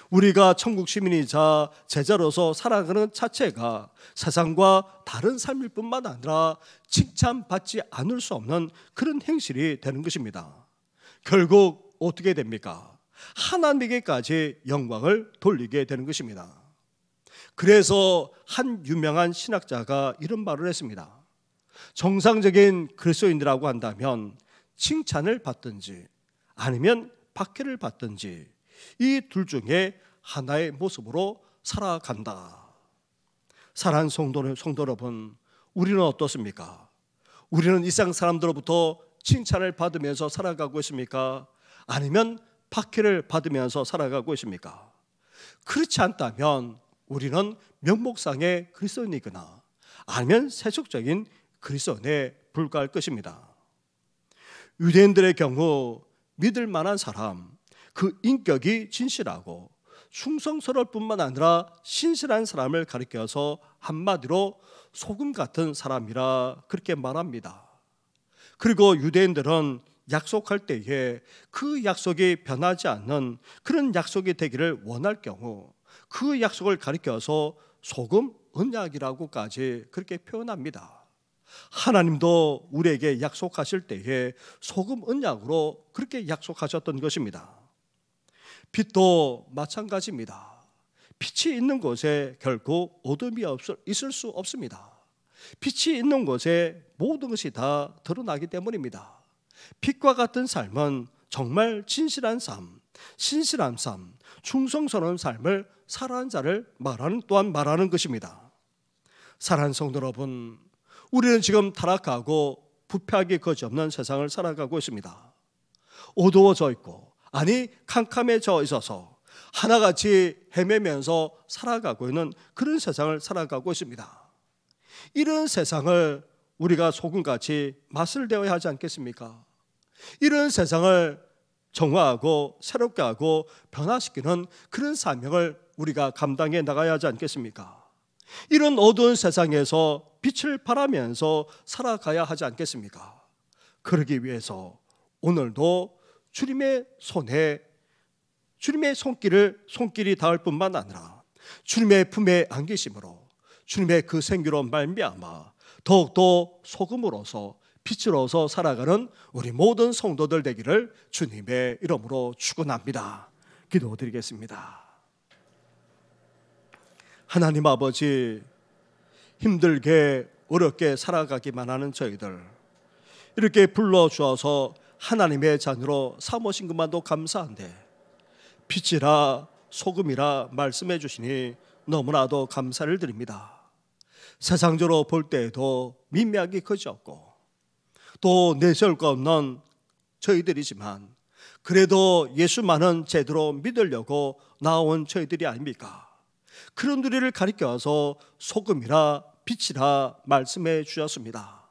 우리가 천국 시민이자 제자로서 살아가는 자체가 세상과 다른 삶일 뿐만 아니라 칭찬받지 않을 수 없는 그런 행실이 되는 것입니다. 결국 어떻게 됩니까? 하나님에게까지 영광을 돌리게 되는 것입니다. 그래서 한 유명한 신학자가 이런 말을 했습니다. 정상적인 그리스도인이라고 한다면 칭찬을 받든지 아니면 박해를 받든지 이 둘 중에 하나의 모습으로 살아간다. 사랑하는 성도 여러분, 우리는 어떻습니까? 우리는 이상 사람들로부터 칭찬을 받으면서 살아가고 있습니까? 아니면 박해를 받으면서 살아가고 있습니까? 그렇지 않다면 우리는 명목상의 그리스도인이거나 아니면 세속적인 그리스도인에 불과할 것입니다. 유대인들의 경우 믿을 만한 사람, 그 인격이 진실하고 충성스러울 뿐만 아니라 신실한 사람을 가리켜서 한마디로 소금 같은 사람이라 그렇게 말합니다. 그리고 유대인들은 약속할 때에 그 약속이 변하지 않는 그런 약속이 되기를 원할 경우 그 약속을 가리켜서 소금 언약이라고까지 그렇게 표현합니다. 하나님도 우리에게 약속하실 때에 소금 언약으로 그렇게 약속하셨던 것입니다. 빛도 마찬가지입니다. 빛이 있는 곳에 결코 어둠이 있을 수 없습니다. 빛이 있는 곳에 모든 것이 다 드러나기 때문입니다. 빛과 같은 삶은 정말 진실한 삶, 신실한 삶, 충성스러운 삶을 살아가는 자를 말하는 것입니다. 사랑하는 성도 여러분, 우리는 지금 타락하고 부패하게 거지없는 세상을 살아가고 있습니다. 어두워져 있고 캄캄해져 있어서 하나같이 헤매면서 살아가고 있는 그런 세상을 살아가고 있습니다. 이런 세상을 우리가 소금같이 맛을 내어야 하지 않겠습니까? 이런 세상을 정화하고 새롭게 하고 변화시키는 그런 사명을 우리가 감당해 나가야 하지 않겠습니까? 이런 어두운 세상에서 빛을 발하면서 살아가야 하지 않겠습니까? 그러기 위해서 오늘도 주님의 손길이 닿을 뿐만 아니라 주님의 품에 안기심으로 주님의 그 생기로 말미암아 더욱더 소금으로서 빛으로서 살아가는 우리 모든 성도들 되기를 주님의 이름으로 축원합니다. 기도드리겠습니다. 하나님 아버지, 힘들게 어렵게 살아가기만 하는 저희들 이렇게 불러주어서 하나님의 자녀로 삼으신 것만도 감사한데 빛이라 소금이라 말씀해 주시니 너무나도 감사를 드립니다. 세상적으로 볼 때에도 미미하게 그지없고 또 내세울 것 없는 저희들이지만 그래도 예수만은 제대로 믿으려고 나온 저희들이 아닙니까? 그런 우리를 가리켜서 소금이라 빛이라 말씀해 주셨습니다.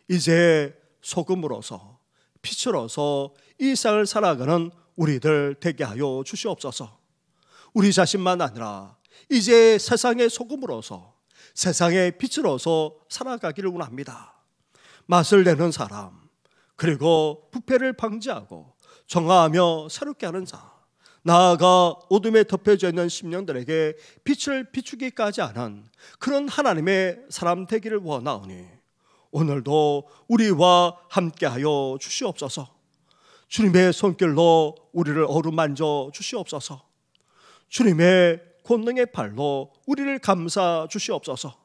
이제 소금으로서 빛으로서 이 세상을 살아가는 우리들 되게 하여 주시옵소서. 우리 자신만 아니라 이제 세상의 소금으로서 세상의 빛으로서 살아가기를 원합니다. 맛을 내는 사람, 그리고 부패를 방지하고 정화하며 새롭게 하는 자, 나아가 어둠에 덮여져 있는 심령들에게 빛을 비추기까지 하는 그런 하나님의 사람 되기를 원하오니 오늘도 우리와 함께하여 주시옵소서. 주님의 손길로 우리를 어루만져 주시옵소서. 주님의 권능의 팔로 우리를 감싸 주시옵소서.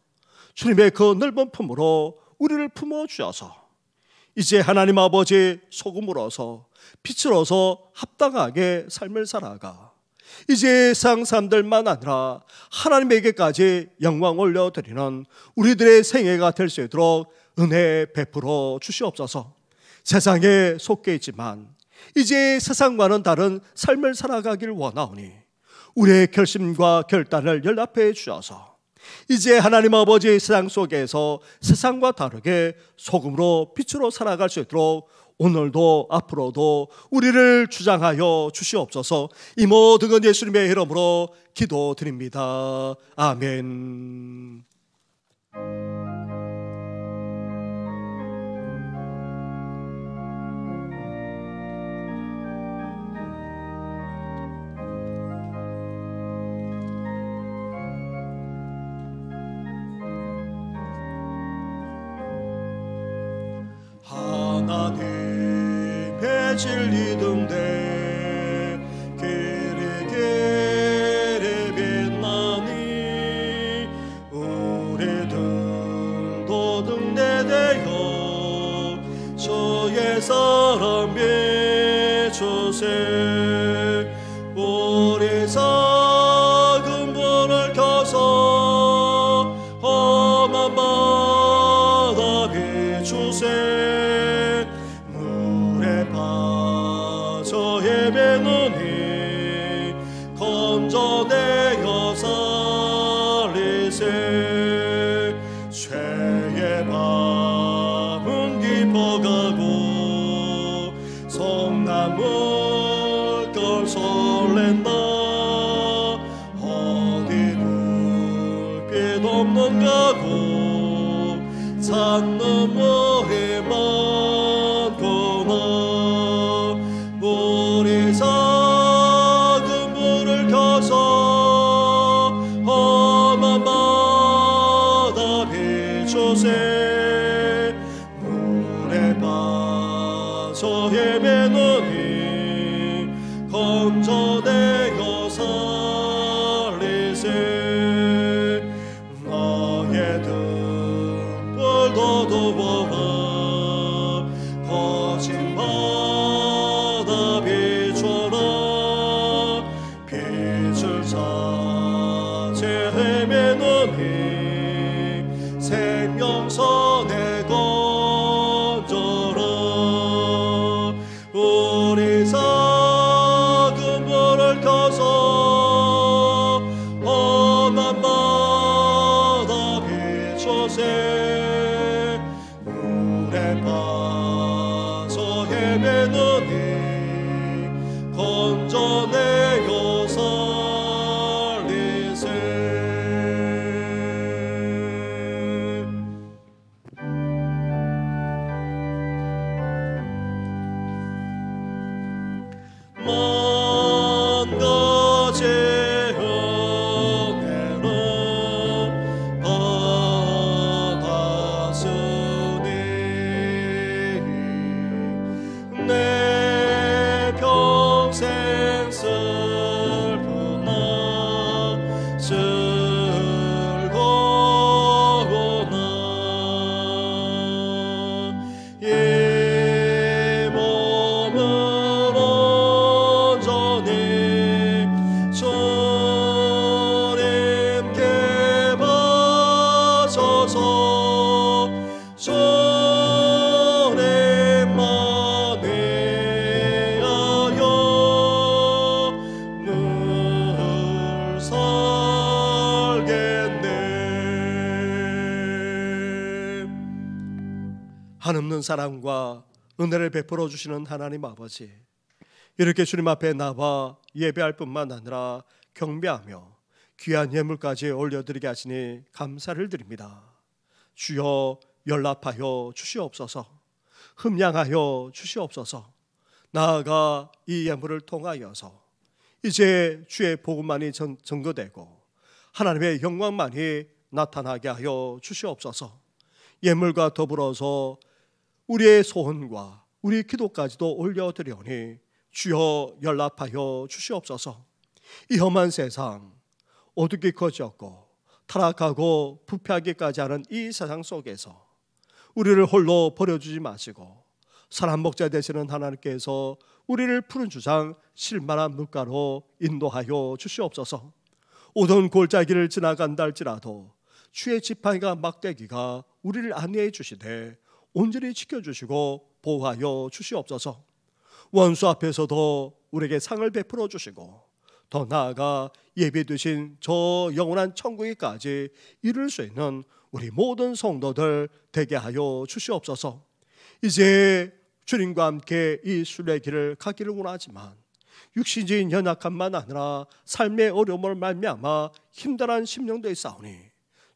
주님의 그 넓은 품으로 우리를 품어 주셔서 이제 하나님 아버지 소금으로서 빛으로서 합당하게 삶을 살아가 이제 세상 사람들만 아니라 하나님에게까지 영광 올려드리는 우리들의 생애가 될 수 있도록 은혜 베풀어 주시옵소서. 세상에 속해 있지만 이제 세상과는 다른 삶을 살아가길 원하오니 우리의 결심과 결단을 연합해 주셔서 이제 하나님 아버지 세상 속에서 세상과 다르게 소금으로 빛으로 살아갈 수 있도록 오늘도 앞으로도 우리를 주장하여 주시옵소서. 이 모든 건 예수님의 이름으로 기도드립니다. 아멘. 하나님의 진리등대 길이 빛나니 우리들도 등대되어 주의 사랑 비추세. 우리 작은 불을 켜서 험한 바다 비추세. 헤매느니 건져내어 살리세. 죄의 밤은 깊어가고 성나물 걸 설렌다. 어디 불빛 없는 가고 잔눈물이 많구나. 우리 작은 불을 켜서 험한 바다 비추세. 물에 빠져 헤매느니 건져내어 살리세. 나의 등불 더듬어봐 한없는 사랑과 은혜를 베풀어 주시는 하나님 아버지, 이렇게 주님 앞에 나와 예배할 뿐만 아니라 경배하며 귀한 예물까지 올려드리게 하시니 감사를 드립니다. 주여, 연락하여 주시옵소서. 흠양하여 주시옵소서. 나아가 이 예물을 통하여서 이제 주의 복음만이 전거되고 하나님의 영광만이 나타나게 하여 주시옵소서. 예물과 더불어서 우리의 소원과 우리 기도까지도 올려드리오니 주여, 연락하여 주시옵소서. 이 험한 세상, 어둡게 커졌고 타락하고 부패하기까지 하는 이 세상 속에서 우리를 홀로 버려주지 마시고 사람 목자 되시는 하나님께서 우리를 푸른 주장 실만한 물가로 인도하여 주시옵소서. 오던 골짜기를 지나간다 할지라도 주의 지팡이가 막대기가 우리를 안내해 주시되 온전히 지켜주시고 보호하여 주시옵소서. 원수 앞에서도 우리에게 상을 베풀어 주시고 더 나아가 예비되신 저 영원한 천국에까지 이룰 수 있는 우리 모든 성도들 되게 하여 주시옵소서. 이제 주님과 함께 이 순례길을 가기를 원하지만 육신적인 연약함만 아니라 삶의 어려움을 말미암아 힘들어한 심령도 있사오니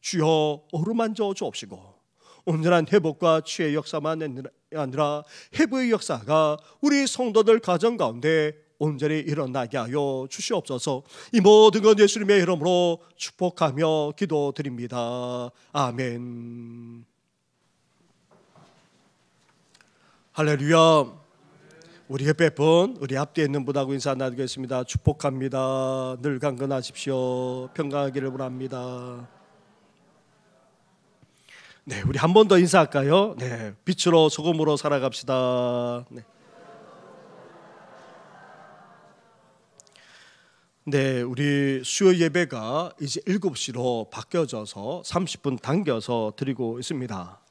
주여, 어루만져 주옵시고 온전한 회복과 치유의 역사만 아니라 회복의 역사가 우리 성도들 가정 가운데 온전히 일어나게 하여 주시옵소서. 이 모든 것 예수님의 이름으로 축복하며 기도드립니다. 아멘. 할렐루야. 우리 옆에 분, 우리 앞뒤에 있는 분하고 인사 나누겠습니다. 축복합니다. 늘 강건하십시오. 평강하기를 원합니다. 네, 우리 한 번 더 인사할까요? 네, 빛으로 소금으로 살아갑시다. 네. 네, 우리 수요 예배가 이제 7시로 바뀌어져서 30분 당겨서 드리고 있습니다.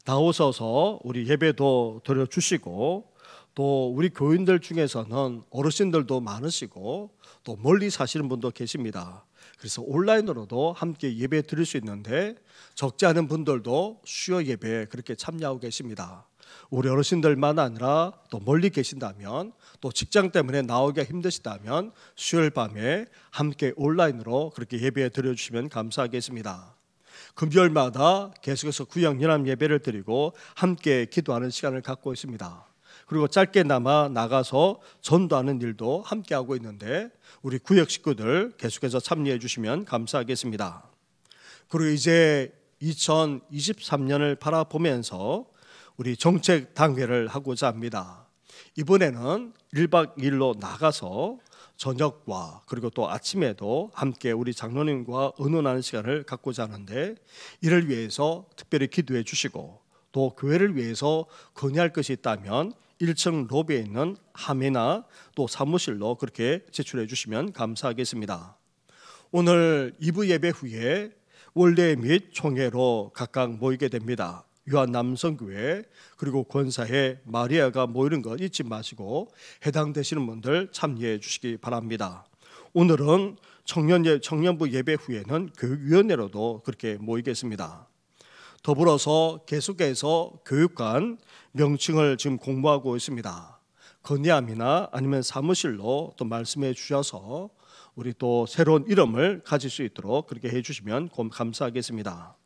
나오셔서 우리 예배도 드려주시고 또 우리 교인들 중에서는 어르신들도 많으시고 또 멀리 사시는 분도 계십니다. 그래서 온라인으로도 함께 예배 드릴 수 있는데 적지 않은 분들도 수요 예배에 그렇게 참여하고 계십니다. 우리 어르신들만 아니라 또 멀리 계신다면 또 직장 때문에 나오기가 힘드시다면 수요일 밤에 함께 온라인으로 그렇게 예배 드려주시면 감사하겠습니다. 금요일마다 계속해서 구역 연합 예배를 드리고 함께 기도하는 시간을 갖고 있습니다. 그리고 짧게나마 나가서 전도하는 일도 함께하고 있는데 우리 구역 식구들 계속해서 참여해 주시면 감사하겠습니다. 그리고 이제 2023년을 바라보면서 우리 정책 당회를 하고자 합니다. 이번에는 1박 2일로 나가서 저녁과 그리고 또 아침에도 함께 우리 장로님과 의논하는 시간을 갖고자 하는데 이를 위해서 특별히 기도해 주시고 또 교회를 위해서 건의할 것이 있다면 1층 로비에 있는 함이나 또 사무실로 그렇게 제출해 주시면 감사하겠습니다. 오늘 2부 예배 후에 원례 및 총회로 각각 모이게 됩니다. 유한 남성교회 그리고 권사회 마리아가 모이는 것 잊지 마시고 해당되시는 분들 참여해 주시기 바랍니다. 오늘은 청년부 예배 후에는 교육위원회로도 그렇게 모이겠습니다. 더불어서 계속해서 교육관 명칭을 지금 공부하고 있습니다. 건의함이나 아니면 사무실로 또 말씀해 주셔서 우리 또 새로운 이름을 가질 수 있도록 그렇게 해주시면 감사하겠습니다.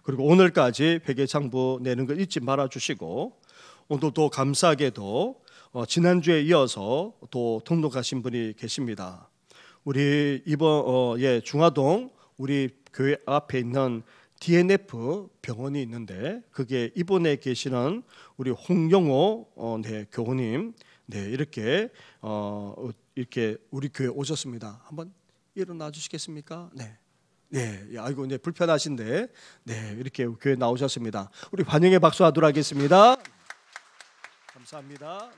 그리고 오늘까지 회계장부 내는 거 잊지 말아 주시고 오늘도 감사하게도 지난주에 이어서 또 등록하신 분이 계십니다. 우리 이번 중화동 우리 교회 앞에 있는 DNF 병원이 있는데 그게 이번에 계시는 우리 홍영호 교우님 이렇게 우리 교회 오셨습니다. 한번 일어나 주시겠습니까? 네, 아이고, 불편하신데, 이렇게 교회 나오셨습니다. 우리 환영의 박수 하도록 하겠습니다. 감사합니다.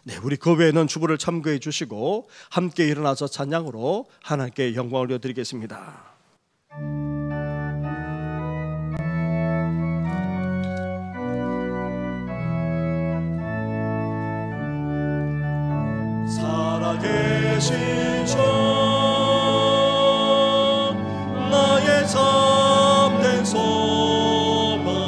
네, 우리 그 외에는 주보를 참고해 주시고 함께 일어나서 찬양으로 하나님께 영광을 올려드리겠습니다. 살아계신 주 나의 참된 소망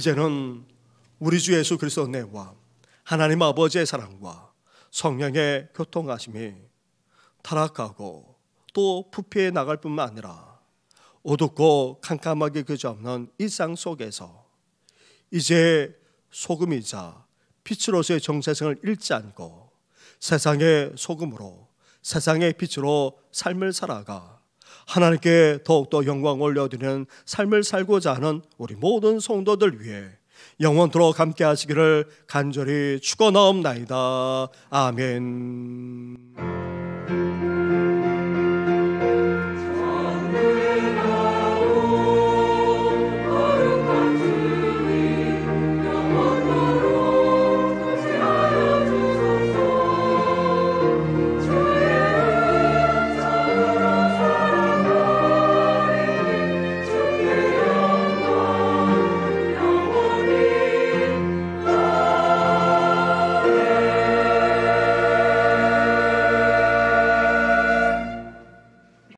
이제는 우리 주 예수 그리스도 은혜와 하나님 아버지의 사랑과 성령의 교통하심이 타락하고 또 부패해 나갈 뿐만 아니라 어둡고 캄캄하게 그지없는 일상 속에서 이제 소금이자 빛으로서의 정체성을 잃지 않고 세상의 소금으로 세상의 빛으로 삶을 살아가 하나님께 더욱더 영광 올려드리는 삶을 살고자 하는 우리 모든 성도들 위해 영원토록 함께 하시기를 간절히 축원하옵나이다. 아멘.